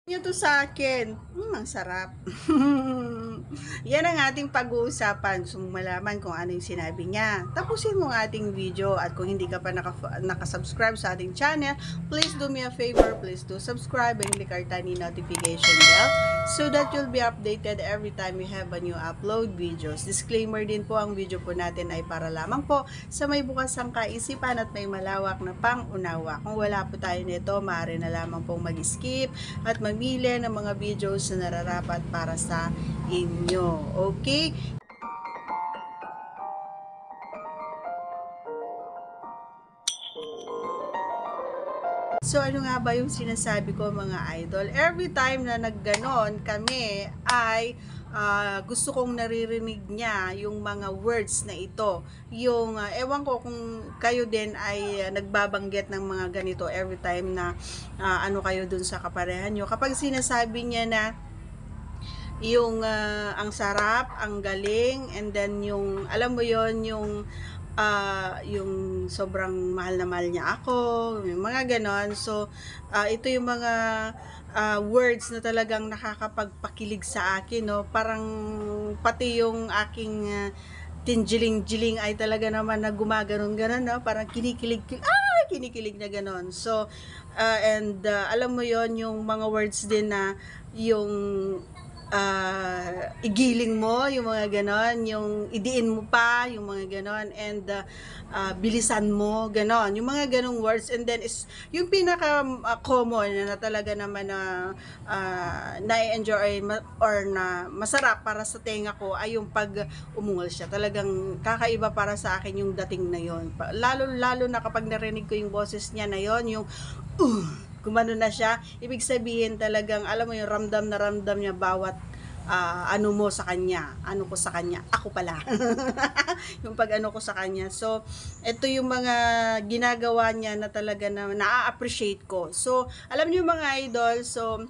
Nyo to sa akin. Ang sarap. Yan ang ating pag-uusapan. Gusto mong malaman kung ano yung sinabi niya. Tapusin mo ang ating video at kung hindi ka pa nakasubscribe sa ating channel, please do me a favor. Please do subscribe and click our tiny notification bell so that you'll be updated every time we have a new upload videos. Disclaimer din po, ang video po natin ay para lamang po sa may bukasang kaisipan at may malawak na pang-unawa. Kung wala po tayo nito, maaari na lamang pong mag-skip at mamili ng mga videos na nararapat para sa inyo. Okay? So, ano nga ba yung sinasabi ko mga idol? Every time na nagganon kami ay gusto kong naririnig niya yung mga words na ito. Yung, ewan ko kung kayo din ay nagbabanggit ng mga ganito every time na ano kayo dun sa kaparehan nyo. Kapag sinasabi niya na yung ang sarap, ang galing, and then yung, alam mo yon yung sobrang mahal na mahal niya ako, yung mga ganon. So, ito yung mga words na talagang nakakapagpakilig sa akin, no? Parang pati yung aking tinjiling-jiling ay talaga naman na gumaganon-ganon, no? Parang kinikilig na ganon. So, alam mo yon yung mga words din na yung igiling mo, yung mga ganon, yung idiin mo pa, yung mga ganon, and bilisan mo, ganon, yung mga ganong words. And then is yung pinaka common na talaga naman na na-enjoy or na masarap para sa tenga ko ay yung pag umungol siya. Talagang kakaiba para sa akin yung dating na yon. Lalo na kapag narinig ko yung boses niya na yon, yung gumano na siya, ibig sabihin talagang, alam mo yung ramdam na ramdam niya bawat ano mo sa kanya, ano ko sa kanya, ako pala. Yung pag ano ko sa kanya. So, ito yung mga ginagawa niya na talaga na na-appreciate ko. So, alam niyo mga idol, so,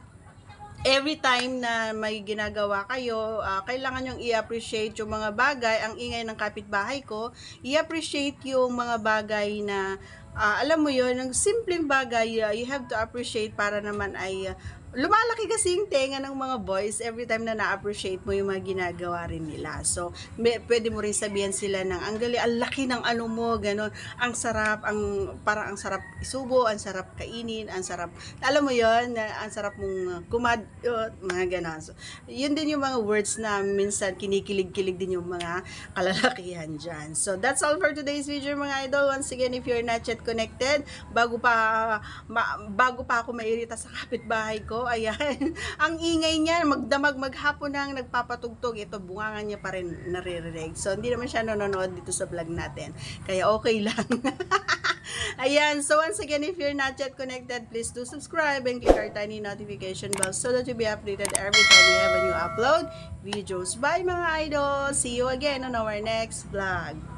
every time na may ginagawa kayo, kailangan nyong i-appreciate yung mga bagay. Ang ingay ng kapitbahay ko, i-appreciate yung mga bagay na alam mo yon, ng simpleng bagay, you have to appreciate para naman ay lumalaki kasi yung tenga ng mga boys every time na na-appreciate mo yung mga ginagawa rin nila. So, pwede mo rin sabihan sila ng ang gali, ang laki ng ano mo, ganon, ang sarap, parang ang sarap isubo, ang sarap kainin, ang sarap, alam mo yon, ang sarap mong mga ganon. So, yun din yung mga words na minsan kinikilig-kilig din yung mga kalalakihan dyan. So, that's all for today's video mga idol. Once again, if you're not yet connected, bago pa ako mairita sa kapitbahay ko, ayan, ang ingay niya, magdamag maghapon nang nagpapatugtog, ito bungangan niya pa rin naririnig. So, hindi naman siya nanonood dito sa vlog natin. Kaya okay lang. Ayan, so once again, if you're not yet connected, please do subscribe and click our tiny notification bell so that you'll be updated every time we have a new upload videos. Bye mga idol! See you again on our next vlog.